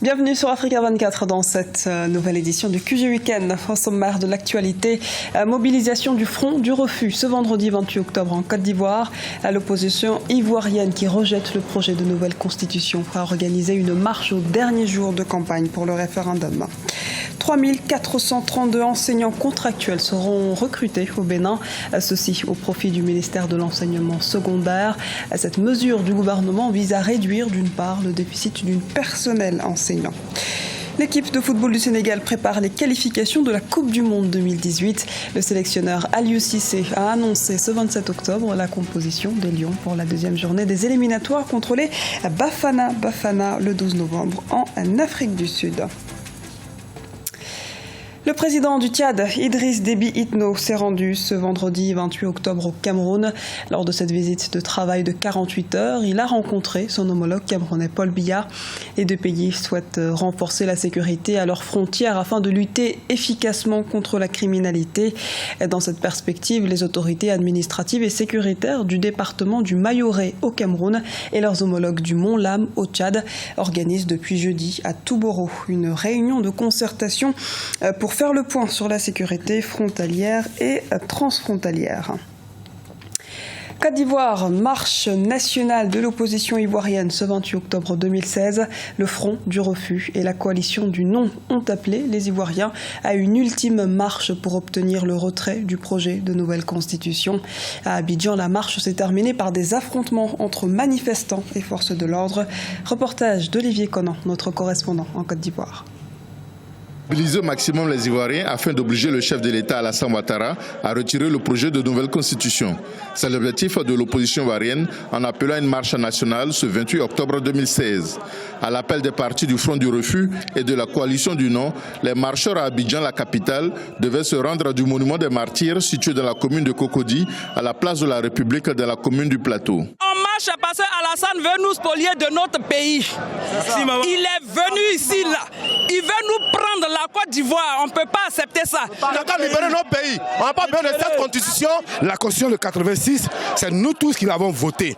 Bienvenue sur Africa 24 dans cette nouvelle édition du QG Week-end. Au sommaire de l'actualité, mobilisation du Front du Refus ce vendredi 28 octobre en Côte d'Ivoire. L'opposition ivoirienne qui rejette le projet de nouvelle constitution a organisé une marche au dernier jour de campagne pour le référendum. 3432 enseignants contractuels seront recrutés au Bénin, ceci au profit du ministère de l'enseignement secondaire. Cette mesure du gouvernement vise à réduire d'une part le déficit du personnel enseignant. L'équipe de football du Sénégal prépare les qualifications de la Coupe du Monde 2018. Le sélectionneur Aliou Cissé a annoncé ce 27 octobre la composition des Lions pour la deuxième journée des éliminatoires contre les Bafana le 12 novembre en Afrique du Sud. Le président du Tchad, Idriss Déby Itno, s'est rendu ce vendredi 28 octobre au Cameroun. Lors de cette visite de travail de 48 heures, il a rencontré son homologue camerounais Paul Biya. Les deux pays souhaitent renforcer la sécurité à leurs frontières afin de lutter efficacement contre la criminalité. Dans cette perspective, les autorités administratives et sécuritaires du département du Mayoré au Cameroun et leurs homologues du Mont-Lam au Tchad organisent depuis jeudi à Touboro une réunion de concertation pour faire le point sur la sécurité frontalière et transfrontalière. Côte d'Ivoire, marche nationale de l'opposition ivoirienne ce 28 octobre 2016. Le Front du Refus et la coalition du Non ont appelé les Ivoiriens à une ultime marche pour obtenir le retrait du projet de nouvelle constitution. À Abidjan, la marche s'est terminée par des affrontements entre manifestants et forces de l'ordre. Reportage d'Olivier Conan, notre correspondant en Côte d'Ivoire. Mobiliser au maximum les Ivoiriens afin d'obliger le chef de l'État Alassane Ouattara à retirer le projet de nouvelle constitution. C'est l'objectif de l'opposition ivoirienne en appelant une marche nationale ce 28 octobre 2016. À l'appel des partis du Front du Refus et de la coalition du Non, les marcheurs à Abidjan, la capitale, devaient se rendre du monument des martyrs situé dans la commune de Cocody à la place de la République de la commune du Plateau. On marche parce qu'Alassane veut nous spolier de notre pays. Il est venu ici, là. Il veut nous prendre la Côte d'Ivoire. On ne peut pas accepter ça. On n'a qu'à libérer notre pays. On n'a pas besoin de cette constitution. La constitution de 86, c'est nous tous qui l'avons votée.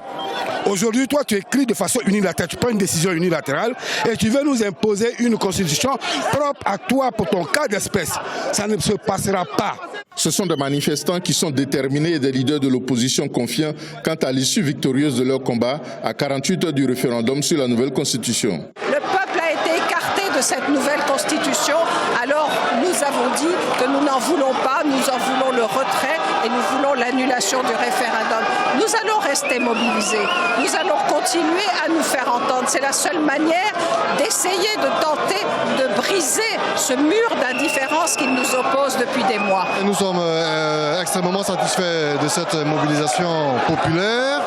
Aujourd'hui, toi, tu écris de façon unilatérale. Tu prends une décision unilatérale et tu veux nous imposer une constitution propre à toi pour ton cas d'espèce. Ça ne se passera pas. Ce sont des manifestants qui sont déterminés et des leaders de l'opposition confiants quant à l'issue victorieuse de leur combat à 48 heures du référendum sur la nouvelle constitution. Le peuple a été écarté de cette nouvelle constitution, alors nous avons dit que nous n'en voulons pas, nous en voulons le retrait et nous voulons l'annulation du référendum. Nous allons rester mobilisés, nous allons continuer à nous faire entendre. C'est la seule manière d'essayer de tenter de briser ce mur d'indifférence qui nous oppose depuis des mois. Nous sommes extrêmement satisfaits de cette mobilisation populaire.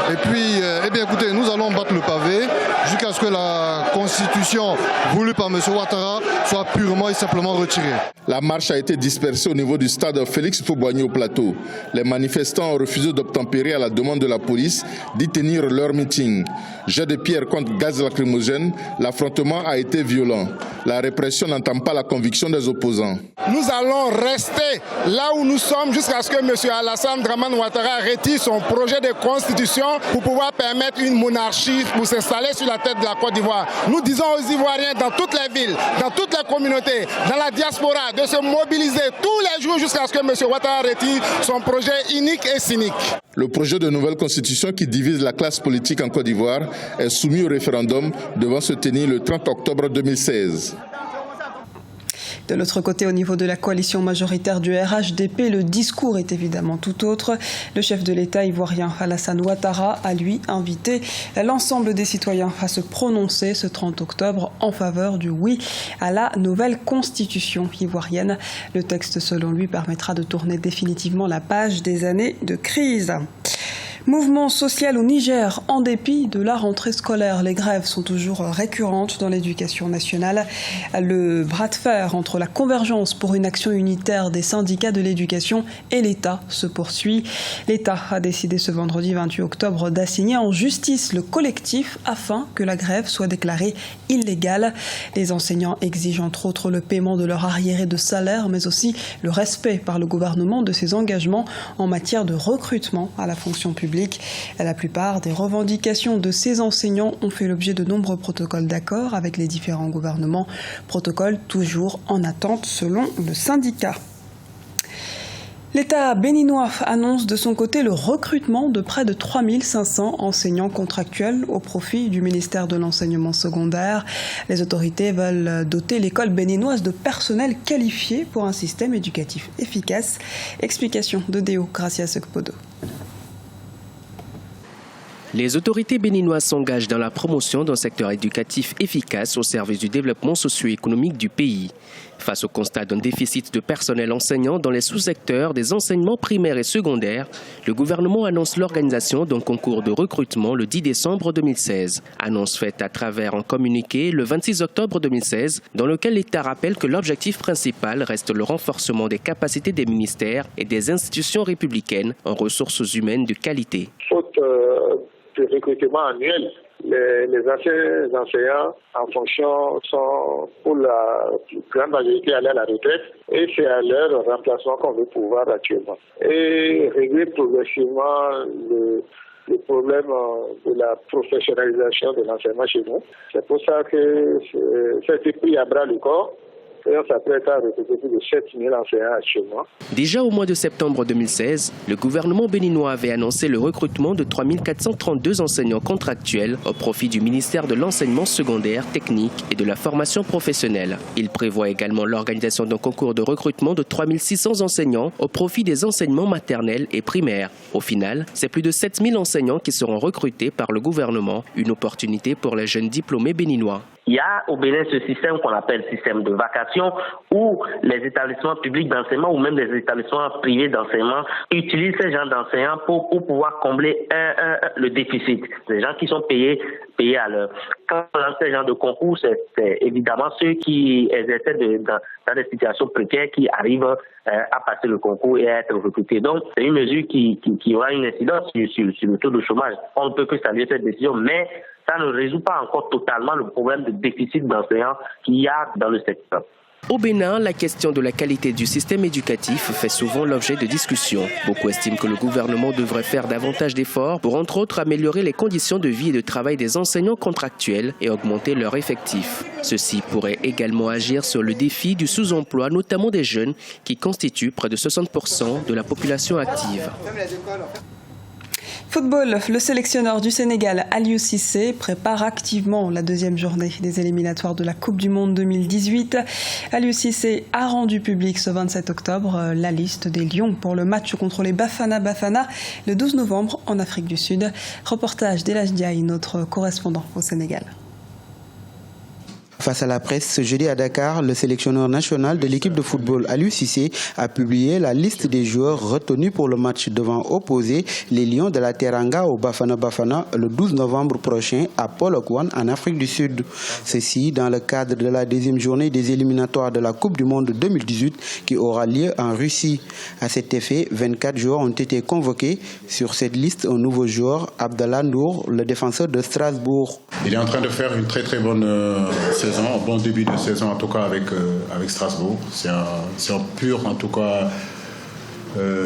Et puis, écoutez, nous allons battre le pavé jusqu'à ce que la constitution voulue par M. Ouattara soit purement et simplement retirée. La marche a été dispersée au niveau du stade Félix Houphouët-Boigny au Plateau. Les manifestants ont refusé d'obtempérer à la demande de la police d'y tenir leur meeting. Jet de pierre contre gaz lacrymogène, l'affrontement a été violent. La répression n'entame pas la conviction des opposants. Nous allons rester là où nous sommes jusqu'à ce que M. Alassane Dramane Ouattara retire son projet de constitution pour pouvoir permettre une monarchie pour s'installer sur la tête de la Côte d'Ivoire. Nous disons aux Ivoiriens dans toutes les villes, dans toutes les communautés, dans la diaspora, de se mobiliser tous les jours jusqu'à ce que M. Ouattara retire son projet unique et cynique. Le projet de nouvelle constitution qui divise la classe politique en Côte d'Ivoire est soumis au référendum devant se tenir le 30 octobre 2016. De l'autre côté, au niveau de la coalition majoritaire du RHDP, le discours est évidemment tout autre. Le chef de l'État ivoirien Alassane Ouattara a lui invité l'ensemble des citoyens à se prononcer ce 30 octobre en faveur du oui à la nouvelle constitution ivoirienne. Le texte, selon lui, permettra de tourner définitivement la page des années de crise. Mouvement social au Niger, en dépit de la rentrée scolaire. Les grèves sont toujours récurrentes dans l'éducation nationale. Le bras de fer entre la convergence pour une action unitaire des syndicats de l'éducation et l'État se poursuit. L'État a décidé ce vendredi 28 octobre d'assigner en justice le collectif afin que la grève soit déclarée illégale. Les enseignants exigent entre autres le paiement de leur arriéré de salaire, mais aussi le respect par le gouvernement de ses engagements en matière de recrutement à la fonction publique. République. La plupart des revendications de ces enseignants ont fait l'objet de nombreux protocoles d'accord avec les différents gouvernements. Protocoles toujours en attente selon le syndicat. L'État béninois annonce de son côté le recrutement de près de 3500 enseignants contractuels au profit du ministère de l'enseignement secondaire. Les autorités veulent doter l'école béninoise de personnel qualifié pour un système éducatif efficace. Explication de Déo Gracia Sekpodo. Les autorités béninoises s'engagent dans la promotion d'un secteur éducatif efficace au service du développement socio-économique du pays. Face au constat d'un déficit de personnel enseignant dans les sous-secteurs des enseignements primaires et secondaires, le gouvernement annonce l'organisation d'un concours de recrutement le 10 décembre 2016. Annonce faite à travers un communiqué le 26 octobre 2016, dans lequel l'État rappelle que l'objectif principal reste le renforcement des capacités des ministères et des institutions républicaines en ressources humaines de qualité. Faute de recrutement annuel, les anciens enseignants en fonction sont pour la grande majorité allés à la retraite et c'est à leur remplacement qu'on veut pouvoir actuellement. Et régler progressivement le problème de la professionnalisation de l'enseignement chez nous. C'est pour ça que ça a été pris à bras le corps. Et on s'apprête à recruter plus de 7000 enseignants actuellement. Déjà au mois de septembre 2016, le gouvernement béninois avait annoncé le recrutement de 3432 enseignants contractuels au profit du ministère de l'enseignement secondaire, technique et de la formation professionnelle. Il prévoit également l'organisation d'un concours de recrutement de 3600 enseignants au profit des enseignements maternels et primaires. Au final, c'est plus de 7000 enseignants qui seront recrutés par le gouvernement, une opportunité pour les jeunes diplômés béninois. Il y a au Bénin ce système qu'on appelle système de vacation où les établissements publics d'enseignement ou même les établissements privés d'enseignement utilisent ces gens d'enseignants pour pouvoir combler le déficit. Les gens qui sont payés à l'heure. Quand on lance ces gens de concours, c'est évidemment ceux qui exercent dans des situations précaires qui arrivent à passer le concours et à être recrutés. Donc, c'est une mesure qui aura une incidence sur le taux de chômage. On ne peut que saluer cette décision, mais ça ne résout pas encore totalement le problème de déficit d'enseignants qu'il y a dans le secteur. Au Bénin, la question de la qualité du système éducatif fait souvent l'objet de discussions. Beaucoup estiment que le gouvernement devrait faire davantage d'efforts pour, entre autres, améliorer les conditions de vie et de travail des enseignants contractuels et augmenter leur effectif. Ceci pourrait également agir sur le défi du sous-emploi, notamment des jeunes, qui constituent près de 60% de la population active. Football, le sélectionneur du Sénégal, Aliou Cissé, prépare activement la deuxième journée des éliminatoires de la Coupe du Monde 2018. Aliou Cissé a rendu public ce 27 octobre la liste des Lions pour le match contre les Bafana Bafana le 12 novembre en Afrique du Sud. Reportage d'Elhadj Ndiaye, notre correspondant au Sénégal. Face à la presse, ce jeudi à Dakar, le sélectionneur national de l'équipe de football Aliou Cissé a publié la liste des joueurs retenus pour le match devant opposer les Lions de la Teranga au Bafana Bafana le 12 novembre prochain à Polokwane en Afrique du Sud. Ceci dans le cadre de la deuxième journée des éliminatoires de la Coupe du Monde 2018 qui aura lieu en Russie. À cet effet, 24 joueurs ont été convoqués. Sur cette liste, un nouveau joueur, Abdallah Ndour, le défenseur de Strasbourg. Il est en train de faire une très très bonne saison, un bon début de saison en tout cas avec Strasbourg. C'est un pur en tout cas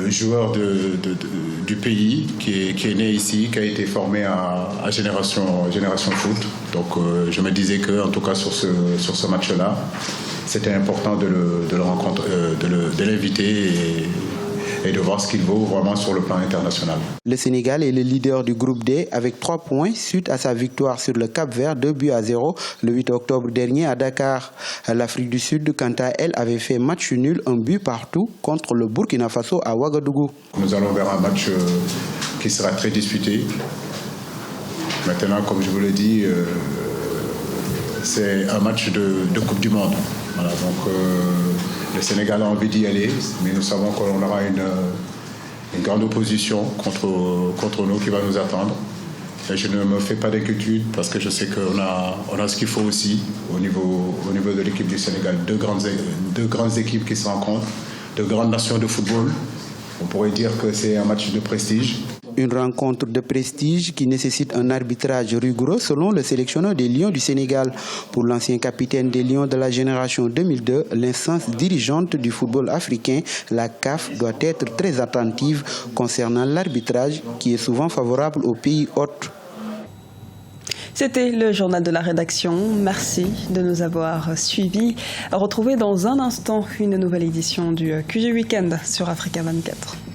joueur du pays qui est né ici, qui a été formé à Génération Foot. Donc je me disais que en tout cas sur ce match-là, c'était important de le rencontrer, de l'inviter et de voir ce qu'il vaut vraiment sur le plan international. Le Sénégal est le leader du groupe D avec 3 points suite à sa victoire sur le Cap-Vert 2-0 le 8 octobre dernier à Dakar. L'Afrique du Sud, quant à elle, avait fait match nul, 1 but partout contre le Burkina Faso à Ouagadougou. Nous allons vers un match qui sera très disputé. Maintenant, comme je vous l'ai dit, c'est un match de Coupe du Monde. Voilà, donc le Sénégal a envie d'y aller, mais nous savons qu'on aura une grande opposition contre nous qui va nous attendre. Et je ne me fais pas d'inquiétude parce que je sais qu'on a ce qu'il faut aussi au niveau de l'équipe du Sénégal. Deux grandes équipes qui se rencontrent, deux grandes nations de football. On pourrait dire que c'est un match de prestige. Une rencontre de prestige qui nécessite un arbitrage rigoureux selon le sélectionneur des Lions du Sénégal. Pour l'ancien capitaine des Lions de la génération 2002, l'instance dirigeante du football africain, la CAF, doit être très attentive concernant l'arbitrage qui est souvent favorable aux pays hôtes. C'était le journal de la rédaction. Merci de nous avoir suivis. Retrouvez dans un instant une nouvelle édition du QG Weekend sur Africa 24.